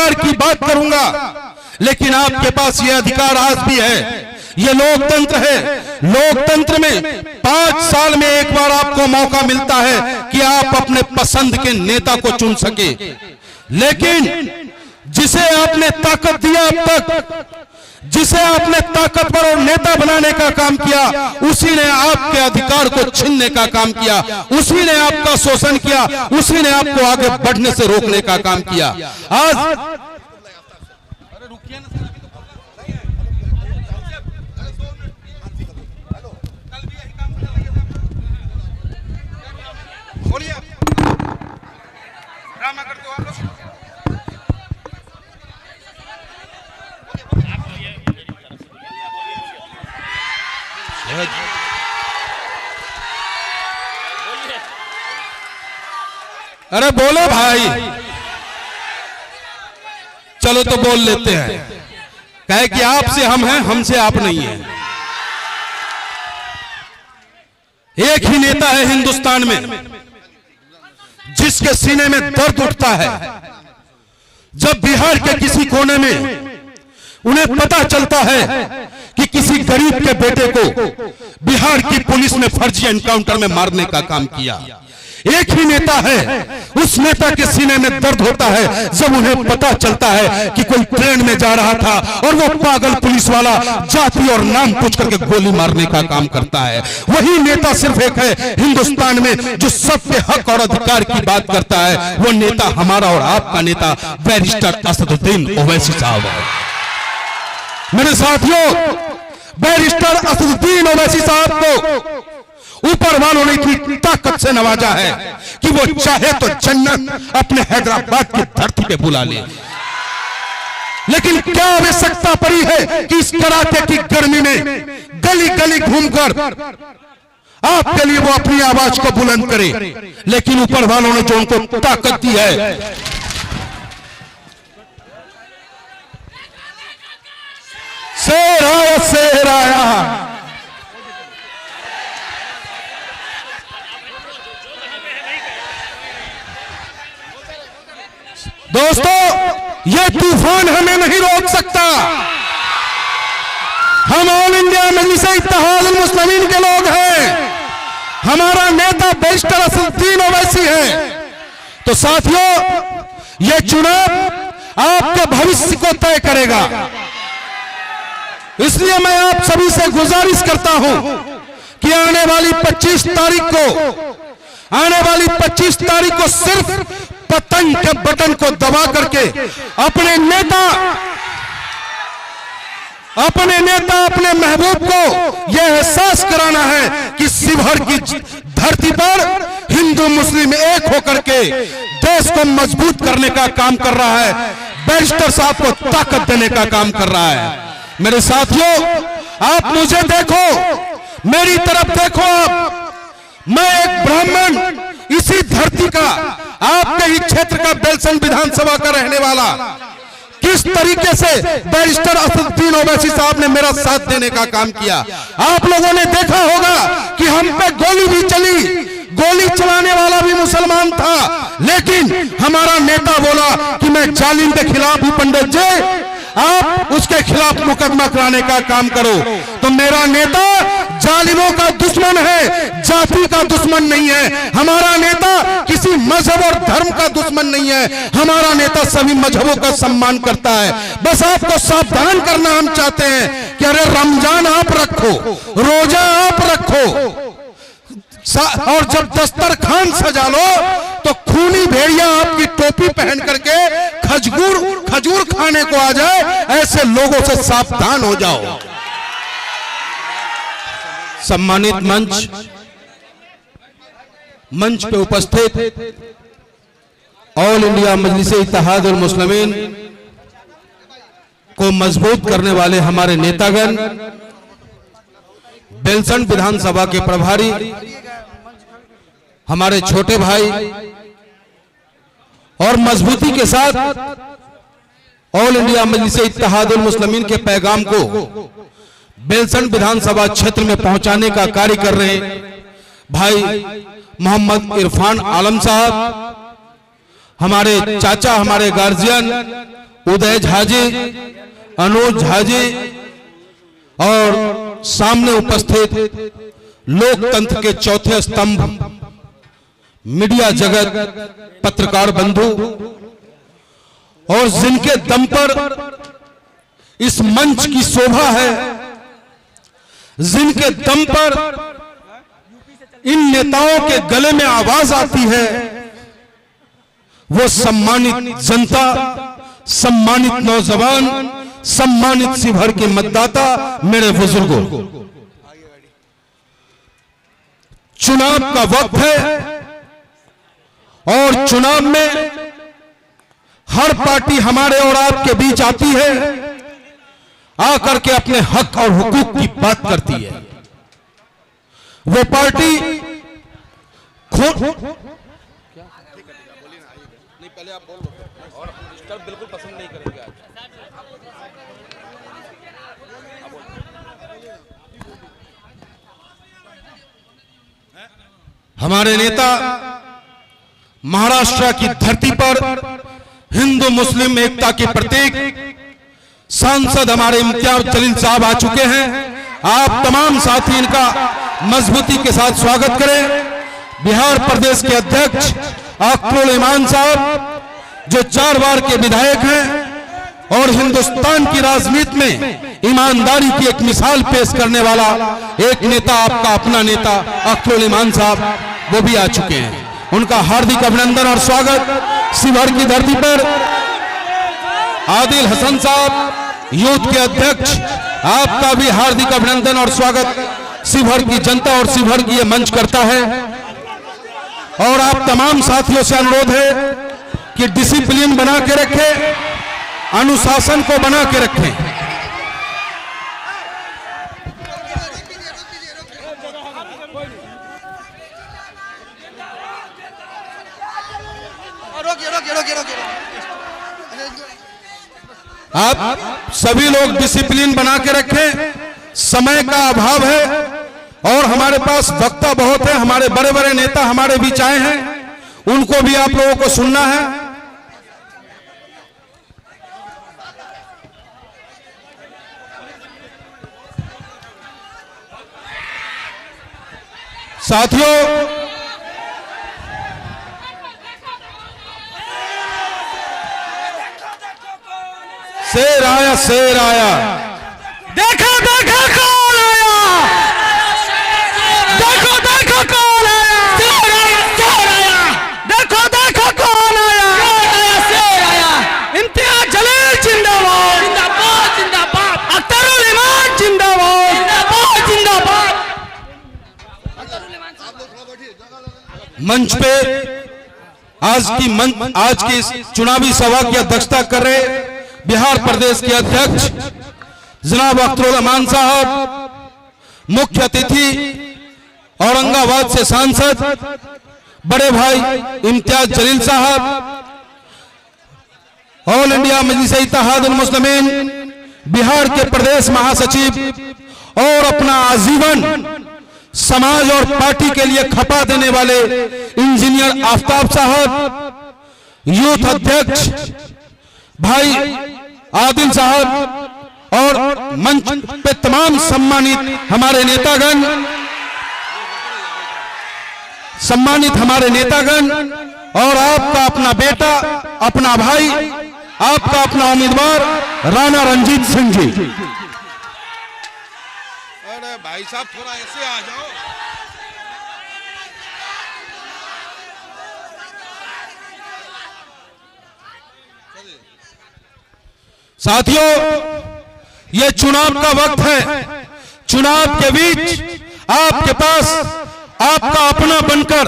अधिकार की बात करूंगा, लेकिन आपके पास यह अधिकार आज भी है। ये लोकतंत्र है। लोकतंत्र में 5 साल में एक बार आपको मौका मिलता है कि आप अपने पसंद के नेता को चुन सके, लेकिन जिसे आपने ताकत दिया अब तक, जिसे आपने ताकतवर और नेता बनाने का काम किया, उसी ने आपके अधिकार को छीनने का काम किया, उसी ने आपका शोषण किया, उसी ने आपको आगे बढ़ने से रोकने का काम किया। आज अरे बोलो भाई, चलो तो बोल लेते हैं। कहे कि आपसे हम हैं, हमसे आप नहीं हैं। एक ही नेता है हिंदुस्तान में जिसके सीने में दर्द उठता है जब बिहार के किसी कोने में उन्हें पता चलता है कि किसी गरीब के बेटे को बिहार की पुलिस ने फर्जी एनकाउंटर में मारने का काम किया। एक ही नेता है, उस नेता के सीने में दर्द होता है जब उन्हें पता चलता है कि कोई ट्रेन में जा रहा था और वो पागल पुलिस वाला जाति और नाम पूछ करके गोली मारने का काम करता है। वही नेता सिर्फ एक है हिंदुस्तान में जो सबके हक और अधिकार की बात करता है। वो नेता हमारा और आपका नेता बैरिस्टर असदुद्दीन ओवैसी साहब है। मेरे साथियों, बैरिस्टर असदुद्दीन ओवैसी साहब को ऊपर वालों ने इतनी ताकत से नवाजा है कि वो चाहे तो जन्नत अपने हैदराबाद की धरती पे बुला ले, लेकिन क्या आवश्यकता पड़ी है कि इस कड़ाके की गर्मी में गली गली घूमकर आपके लिए वो अपनी आवाज को बुलंद करे। लेकिन ऊपर वालों ने जो उनको ताकत दी है, शेर आया शेर आया। दोस्तों, ये तूफान हमें नहीं रोक सकता। हम ऑल इंडिया मजलिस इत्तेहादुल मुस्लिमीन के लोग हैं। हमारा नेता बैरिस्टर असदुद्दीन ओवैसी है। तो साथियों, ये चुनाव आपके भविष्य को तय करेगा। इसलिए मैं आप सभी से गुजारिश करता हूं कि आने वाली 25 तारीख को सिर्फ पतंग के बटन को दबा करके अपने नेता, अपने महबूब को यह एहसास कराना है कि शिवहर की धरती पर हिंदू मुस्लिम एक होकर के देश को मजबूत करने का काम कर रहा है। बैरिस्टर साहब को ताकत देने का काम कर रहा है। मेरे साथियों, आप मुझे देखो, मेरी तरफ देखो। आप, मैं एक ब्राह्मण, इसी धरती का, आपके ही क्षेत्र का बेलसन विधानसभा का रहने वाला, किस तरीके से बैरिस्टर असदुद्दीन ओवैसी साहब ने मेरा साथ देने का काम किया। आप लोगों ने देखा होगा कि हम पे गोली भी चली, गोली चलाने वाला भी मुसलमान था, लेकिन हमारा नेता बोला कि मैं जालिम के खिलाफ हूं, पंडित जी आप उसके खिलाफ मुकदमा कराने का काम करो। तो मेरा नेता जालिमों का दुश्मन है, जाति का दुश्मन नहीं है। हमारा नेता किसी मजहब और धर्म का दुश्मन नहीं है। हमारा नेता सभी मजहबों का सम्मान करता है। बस आपको सावधान करना हम चाहते हैं कि अरे रमजान आप रखो, रोजा आप रखो, और जब दस्तरखान सजा लो तो खूनी भेड़िया आपकी टोपी पहन करके खजूर खाने को आ जाए, ऐसे लोगों से सावधान हो जाओ। सम्मानित मंच पे उपस्थित ऑल इंडिया मजलिस इत्तेहादुल मुस्लिमीन को मजबूत करने वाले हमारे नेतागण, बेलसन विधानसभा के प्रभारी, हमारे छोटे भाई, और मजबूती के साथ ऑल इंडिया मजलिस इत्तेहादुल मुस्लिमीन के पैगाम को बेलसन विधानसभा क्षेत्र में पहुंचाने का कार्य कर रहे भाई मोहम्मद इरफान आलम साहब, हमारे चाचा, हमारे गार्जियन उदय झा जी, अनुज झा जी और सामने उपस्थित लोकतंत्र के चौथे स्तंभ मीडिया जगत, पत्रकार बंधु, और जिनके दम पर इस मंच की शोभा है, जिनके दम पर इन नेताओं के गले में आवाज आती है, वो सम्मानित जनता, सम्मानित नौजवान, सम्मानित शिवहर के मतदाता, मेरे बुजुर्गों, चुनाव का वक्त है और चुनाव में हर पार्टी हमारे और आपके बीच आती है, आकर के अपने हक और हुकूक की बात करती है। वो पार्टी पहले आप बोल लो और डिस्टर्ब बिल्कुल पसंद नहीं करेंगे आज। हमारे नेता महाराष्ट्र की धरती पर हिंदू मुस्लिम एकता के प्रतीक सांसद हमारे इम्तियाज जलील साहब आ चुके हैं। आप तमाम साथी इनका मजबूती के साथ स्वागत करें। बिहार प्रदेश के अध्यक्ष अख्तरुल इमान साहब, जो 4 बार के विधायक हैं और हिंदुस्तान की राजनीति में ईमानदारी की एक मिसाल पेश करने वाला एक नेता, आपका अपना नेता अख्तरुल इमान साहब, वो भी आ चुके हैं। उनका हार्दिक अभिनंदन और स्वागत। शिवहर की धरती पर आदिल हसन साहब, यूथ के अध्यक्ष, आपका भी हार्दिक अभिनंदन और स्वागत शिवहर की जनता और शिवहर की ये मंच करता है। और आप तमाम साथियों से अनुरोध है कि डिसिप्लिन बना के रखें, अनुशासन को बना के रखें। आप सभी लोग डिसिप्लिन बना के रखें, समय का अभाव है और हमारे पास वक्ता बहुत है। हमारे बड़े बड़े नेता हमारे बीच आए हैं, उनको भी आप लोगों को सुनना है। साथियों, शेर आया, शेर आया, देखो देखो कौन आया, देखो देखो कौन आया, शेर आया, शेर आया, देखो देखो कौन आया, शेर आया, इम्तियाज जलील जिंदाबाद, जिंदाबाद जिंदाबाद, अख्तरुल इमान जिंदाबाद, जिंदाबाद जिंदाबाद। मंच पे आज की इस चुनावी सभा की अध्यक्षता कर रहे बिहार प्रदेश के अध्यक्ष जनाब अख्तरुल इमान साहब, मुख्य अतिथि औरंगाबाद से सांसद बड़े भाई इम्तियाज जलील साहब, ऑल इंडिया मजलिस इत्तेहादुल मुस्लिमीन बिहार के प्रदेश महासचिव और अपना आजीवन समाज और पार्टी के लिए खपा देने वाले इंजीनियर आफ्ताब साहब, यूथ अध्यक्ष भाई आदिल साहब और मंच पे तमाम सम्मानित हमारे नेतागण, और आपका अपना बेटा, अपना भाई, आपका अपना उम्मीदवार राणा रणजीत सिंह जी। अरे भाई साहब थोड़ा ऐसे आ जाओ। साथियों, ये चुनाव का वक्त है। चुनाव के बीच आपके पास आपका अपना बनकर